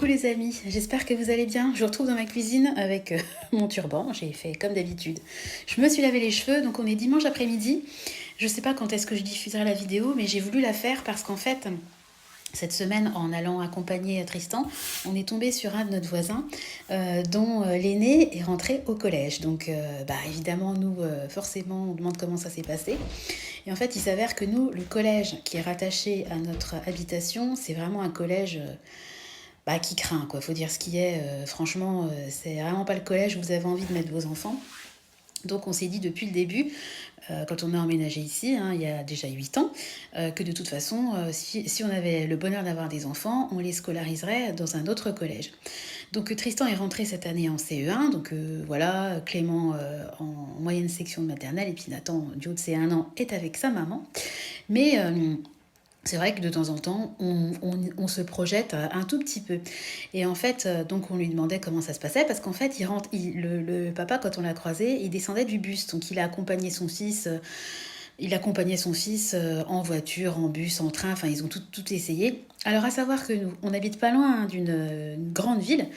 Coucou les amis, j'espère que vous allez bien. Je vous retrouve dans ma cuisine avec mon turban, j'ai fait comme d'habitude. Je me suis lavé les cheveux, donc on est dimanche après-midi. Je sais pas quand est-ce que je diffuserai la vidéo, mais j'ai voulu la faire parce qu'en fait, cette semaine, en allant accompagner Tristan, on est tombé sur un de notre voisin dont l'aîné est rentré au collège. Donc évidemment, nous, forcément, on demande comment ça s'est passé. Et en fait, il s'avère que nous, le collège qui est rattaché à notre habitation, c'est vraiment un collège qui craint, quoi. Faut dire ce qui est. Franchement, c'est vraiment pas le collège où vous avez envie de mettre vos enfants. Donc on s'est dit depuis le début, quand on a emménagé ici, il y a déjà 8 ans, que de toute façon, si on avait le bonheur d'avoir des enfants, on les scolariserait dans un autre collège. Donc Tristan est rentré cette année en CE1, donc voilà, Clément en moyenne section de maternelle, et puis Nathan, du haut de ses 1 an, est avec sa maman. Mais c'est vrai que de temps en temps, on se projette un tout petit peu. Et en fait, donc on lui demandait comment ça se passait, parce qu'en fait, le papa, quand on l'a croisé, il descendait du bus. Donc il a accompagné son fils, en voiture, en bus, en train, enfin ils ont tout essayé. Alors à savoir que nous, on n'habite pas loin d'une grande ville,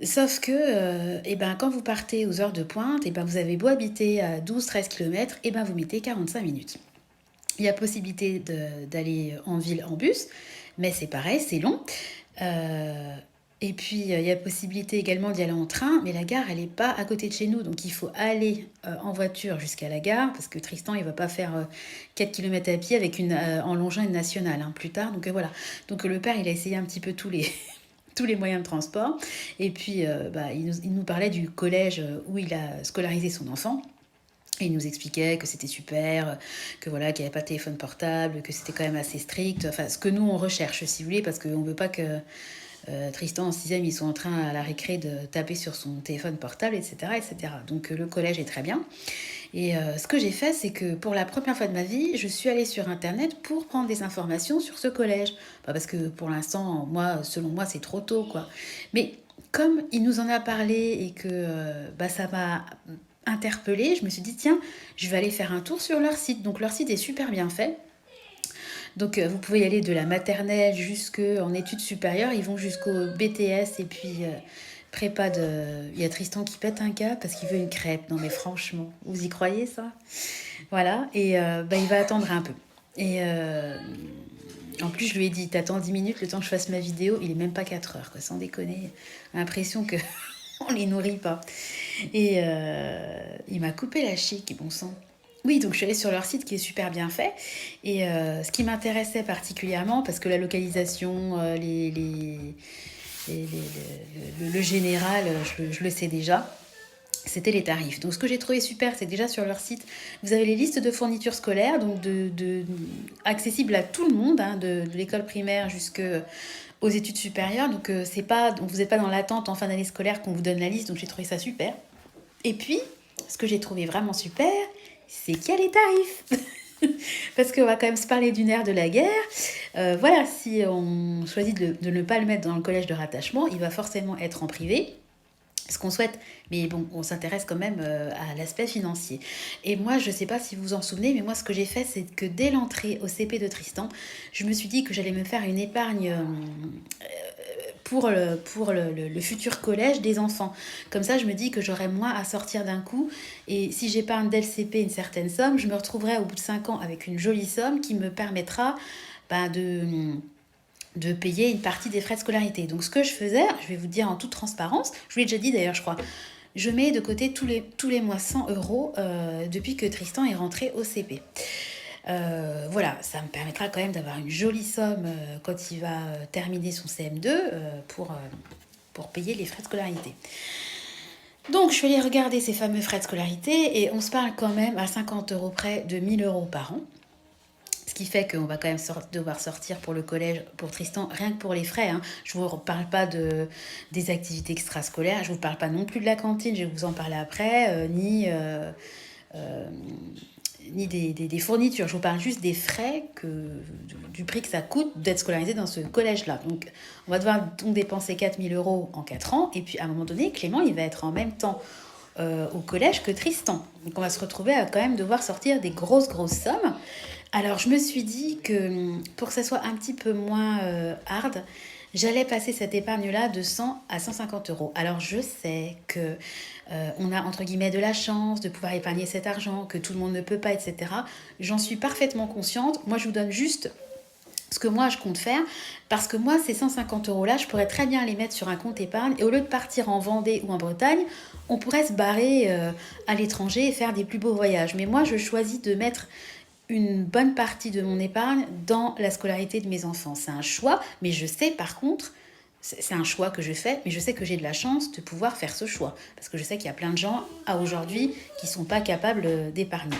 sauf que quand vous partez aux heures de pointe, vous avez beau habiter à 12-13 km, vous mettez 45 minutes. Il y a possibilité d'aller en ville en bus, mais c'est pareil, c'est long. Et puis, il y a possibilité également d'y aller en train, mais la gare, elle n'est pas à côté de chez nous. Donc, il faut aller en voiture jusqu'à la gare, parce que Tristan, il ne va pas faire 4 km à pied en longeant une nationale plus tard. Donc, voilà. Donc, le père, il a essayé un petit peu tous les moyens de transport. Et puis, il nous parlait du collège où il a scolarisé son enfant. Et il nous expliquait que c'était super, que voilà, qu'il n'y avait pas de téléphone portable, que c'était quand même assez strict. Enfin, ce que nous, on recherche, si vous voulez, parce qu'on ne veut pas que Tristan, en 6e, ils sont en train, à la récré, de taper sur son téléphone portable, etc. etc. Donc, le collège est très bien. Et ce que j'ai fait, c'est que pour la première fois de ma vie, je suis allée sur Internet pour prendre des informations sur ce collège. Parce que pour l'instant, selon moi, c'est trop tôt, quoi. Mais comme il nous en a parlé et que ça m'a interpellée, je me suis dit, tiens, je vais aller faire un tour sur leur site. Donc leur site est super bien fait. Donc vous pouvez y aller de la maternelle jusqu'en études supérieures. Ils vont jusqu'au BTS et puis prépa de... Il y a Tristan qui pète un câble parce qu'il veut une crêpe. Non mais franchement, vous y croyez ça? Voilà, et il va attendre un peu. Et en plus, je lui ai dit, t'attends 10 minutes le temps que je fasse ma vidéo. Il est même pas 4 heures, quoi, sans déconner. L'impression que on les nourrit pas. Et il m'a coupé la chic, bon sang. Oui, donc je suis allée sur leur site qui est super bien fait. Et ce qui m'intéressait particulièrement, parce que la localisation, le général, je le sais déjà, c'était les tarifs. Donc ce que j'ai trouvé super, c'est que déjà sur leur site, vous avez les listes de fournitures scolaires, donc accessibles à tout le monde, de l'école primaire jusqu'aux études supérieures. Donc vous n'êtes pas dans l'attente en fin d'année scolaire qu'on vous donne la liste, donc j'ai trouvé ça super. Et puis, ce que j'ai trouvé vraiment super, c'est qu'il y a les tarifs. Parce qu'on va quand même se parler du nerf de la guerre. Voilà, si on choisit de ne pas le mettre dans le collège de rattachement, il va forcément être en privé. Ce qu'on souhaite, mais bon, on s'intéresse quand même à l'aspect financier. Et moi, je ne sais pas si vous vous en souvenez, mais moi, ce que j'ai fait, c'est que dès l'entrée au CP de Tristan, je me suis dit que j'allais me faire une épargne pour le futur collège des enfants. Comme ça, je me dis que j'aurai moins à sortir d'un coup. Et si j'épargne dès le CP une certaine somme, je me retrouverai au bout de 5 ans avec une jolie somme qui me permettra de payer une partie des frais de scolarité. Donc ce que je faisais, je vais vous dire en toute transparence, je vous l'ai déjà dit d'ailleurs, je crois, je mets de côté tous les mois 100 euros depuis que Tristan est rentré au CP. Voilà, ça me permettra quand même d'avoir une jolie somme quand il va terminer son CM2 pour payer les frais de scolarité. Donc je suis allée regarder ces fameux frais de scolarité et on se parle quand même à 50 euros près de 1000 euros par an. Ce qui fait qu'on va quand même devoir sortir pour le collège, pour Tristan, rien que pour les frais. Je ne vous parle pas des activités extrascolaires, je ne vous parle pas non plus de la cantine, je vais vous en parler après, ni des fournitures. Je vous parle juste des frais, du prix que ça coûte d'être scolarisé dans ce collège-là. Donc, on va devoir donc dépenser 4 000 euros en 4 ans. Et puis, à un moment donné, Clément, il va être en même temps au collège que Tristan. Donc, on va se retrouver à quand même devoir sortir des grosses sommes. Alors, je me suis dit que pour que ça soit un petit peu moins hard, j'allais passer cette épargne-là de 100 à 150 euros. Alors je sais que on a entre guillemets de la chance de pouvoir épargner cet argent, que tout le monde ne peut pas, etc. J'en suis parfaitement consciente. Moi, je vous donne juste ce que moi je compte faire, parce que moi ces 150 euros là je pourrais très bien les mettre sur un compte épargne, et au lieu de partir en Vendée ou en Bretagne, on pourrait se barrer à l'étranger et faire des plus beaux voyages. Mais moi je choisis de mettre une bonne partie de mon épargne dans la scolarité de mes enfants. C'est un choix, mais je sais par contre, c'est un choix que je fais, mais je sais que j'ai de la chance de pouvoir faire ce choix. Parce que je sais qu'il y a plein de gens à aujourd'hui qui ne sont pas capables d'épargner.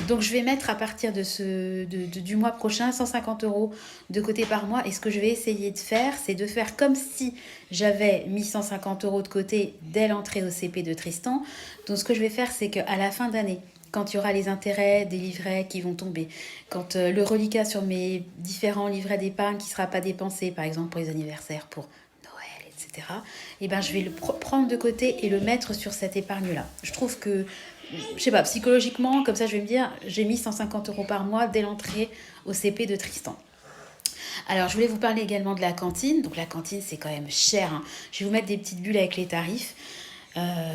Donc je vais mettre à partir du mois prochain 150 euros de côté par mois. Et ce que je vais essayer de faire, c'est de faire comme si j'avais mis 150 euros de côté dès l'entrée au CP de Tristan. Donc ce que je vais faire, c'est qu'à la fin d'année, quand il y aura les intérêts des livrets qui vont tomber, quand le reliquat sur mes différents livrets d'épargne qui ne sera pas dépensé, par exemple pour les anniversaires, pour Noël, etc., et ben je vais le prendre de côté et le mettre sur cette épargne-là. Je trouve que, je sais pas, psychologiquement, comme ça je vais me dire, j'ai mis 150 euros par mois dès l'entrée au CP de Tristan. Alors, je voulais vous parler également de la cantine. Donc, la cantine, c'est quand même cher, hein. Je vais vous mettre des petites bulles avec les tarifs.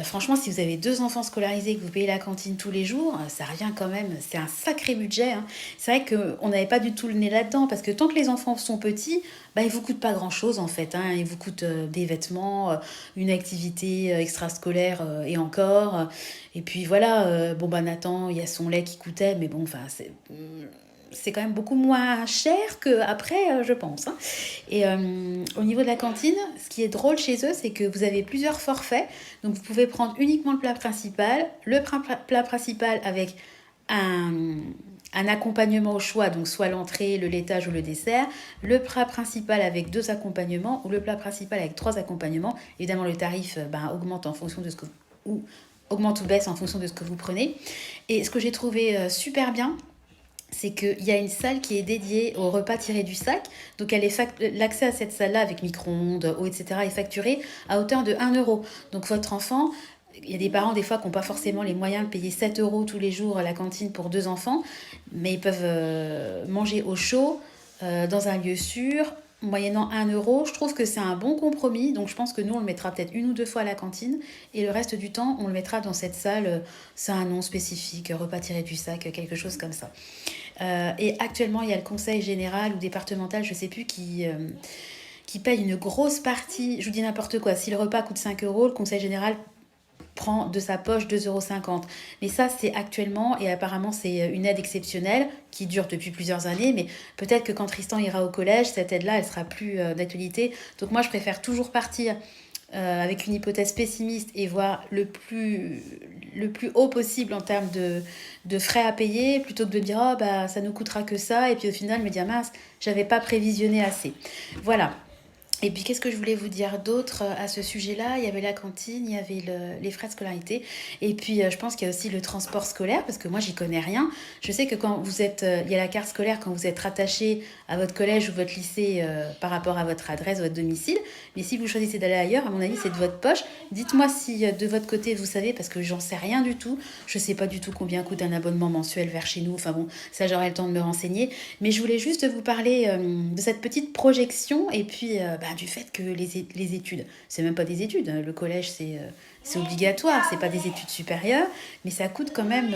Franchement, si vous avez 2 enfants scolarisés et que vous payez la cantine tous les jours, ça revient quand même, c'est un sacré budget, hein. C'est vrai qu'on n'avait pas du tout le nez là-dedans, parce que tant que les enfants sont petits, bah, ils ne vous coûtent pas grand-chose en fait, hein. Ils vous coûtent des vêtements, une activité extrascolaire et encore. Et puis voilà, bon bah Nathan, il y a son lait qui coûtait, mais bon, enfin, c'est quand même beaucoup moins cher qu'après, je pense, hein. Et au niveau de la cantine, ce qui est drôle chez eux, c'est que vous avez plusieurs forfaits. Donc, vous pouvez prendre uniquement le plat principal avec un accompagnement au choix, donc soit l'entrée, le laitage ou le dessert, le plat principal avec 2 accompagnements ou le plat principal avec 3 accompagnements. Évidemment, le tarif augmente en fonction de ce que ou augmente ou baisse en fonction de ce que vous prenez. Et ce que j'ai trouvé super bien, c'est qu'il y a une salle qui est dédiée au repas tiré du sac. Donc, l'accès à cette salle-là avec micro-ondes, eau, etc. est facturé à hauteur de 1 euro. Donc, votre enfant, il y a des parents des fois qui n'ont pas forcément les moyens de payer 7 euros tous les jours à la cantine pour 2 enfants, mais ils peuvent manger au chaud, dans un lieu sûr, moyennant 1 euro. Je trouve que c'est un bon compromis. Donc, je pense que nous, on le mettra peut-être 1 ou 2 fois à la cantine. Et le reste du temps, on le mettra dans cette salle. C'est un nom spécifique, repas tiré du sac, quelque chose comme ça. Et actuellement, il y a le conseil général ou départemental, je ne sais plus, qui paye une grosse partie. Je vous dis n'importe quoi. Si le repas coûte 5 euros, le conseil général prend de sa poche 2,50 €. Mais ça, c'est actuellement, et apparemment, c'est une aide exceptionnelle qui dure depuis plusieurs années. Mais peut-être que quand Tristan ira au collège, cette aide-là, elle sera plus d'actualité. Donc moi, je préfère toujours partir avec une hypothèse pessimiste et voir le plus haut possible en termes de frais à payer, plutôt que de dire oh bah ça nous coûtera que ça, et puis au final me dire mince, j'avais pas prévisionné assez. Voilà. Et puis, qu'est-ce que je voulais vous dire d'autre à ce sujet-là? Il y avait la cantine, il y avait les frais de scolarité. Et puis, je pense qu'il y a aussi le transport scolaire, parce que moi, j'y connais rien. Je sais que quand vous êtes... il y a la carte scolaire quand vous êtes rattaché à votre collège ou votre lycée par rapport à votre adresse, votre domicile. Mais si vous choisissez d'aller ailleurs, à mon avis, c'est de votre poche. Dites-moi si de votre côté, vous savez, parce que j'en sais rien du tout. Je sais pas du tout combien coûte un abonnement mensuel vers chez nous. Enfin bon, ça, j'aurai le temps de me renseigner. Mais je voulais juste vous parler de cette petite projection et puis du fait que les études, c'est même pas des études, hein. Le collège, c'est obligatoire, c'est pas des études supérieures, mais ça coûte quand même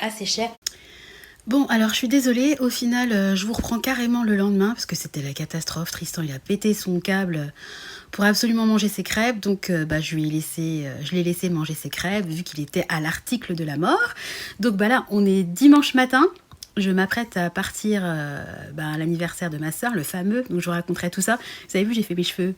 assez cher. Bon, alors je suis désolée, au final, je vous reprends carrément le lendemain, parce que c'était la catastrophe. Tristan, il a pété son câble pour absolument manger ses crêpes, donc je l'ai laissé manger ses crêpes, vu qu'il était à l'article de la mort. Donc là, on est dimanche matin. Je m'apprête à partir à l'anniversaire de ma sœur, le fameux, donc je vous raconterai tout ça. Vous avez vu, j'ai fait mes cheveux.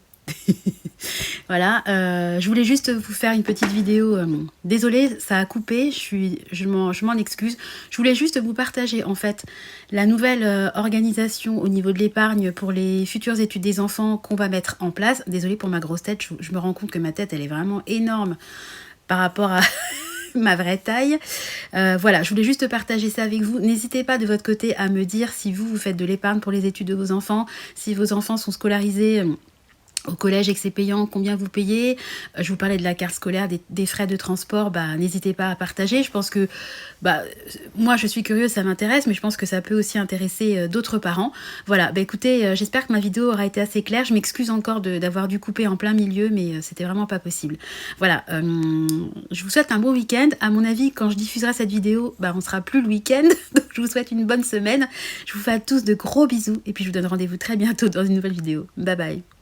Voilà, je voulais juste vous faire une petite vidéo. Désolée, ça a coupé, je m'en excuse. Je voulais juste vous partager en fait la nouvelle organisation au niveau de l'épargne pour les futures études des enfants qu'on va mettre en place. Désolée pour ma grosse tête, je me rends compte que ma tête elle est vraiment énorme par rapport à ma vraie taille. Voilà, je voulais juste partager ça avec vous. N'hésitez pas de votre côté à me dire si vous faites de l'épargne pour les études de vos enfants, si vos enfants sont scolarisés au collège et que c'est payant, combien vous payez. Je vous parlais de la carte scolaire, des frais de transport, n'hésitez pas à partager. Je pense que moi je suis curieuse, ça m'intéresse, mais je pense que ça peut aussi intéresser d'autres parents. Voilà, écoutez, j'espère que ma vidéo aura été assez claire. Je m'excuse encore d'avoir dû couper en plein milieu, mais c'était vraiment pas possible. Voilà, je vous souhaite un bon week-end. À mon avis, quand je diffuserai cette vidéo, on sera plus le week-end. Donc je vous souhaite une bonne semaine. Je vous fais à tous de gros bisous et puis je vous donne rendez-vous très bientôt dans une nouvelle vidéo. Bye bye.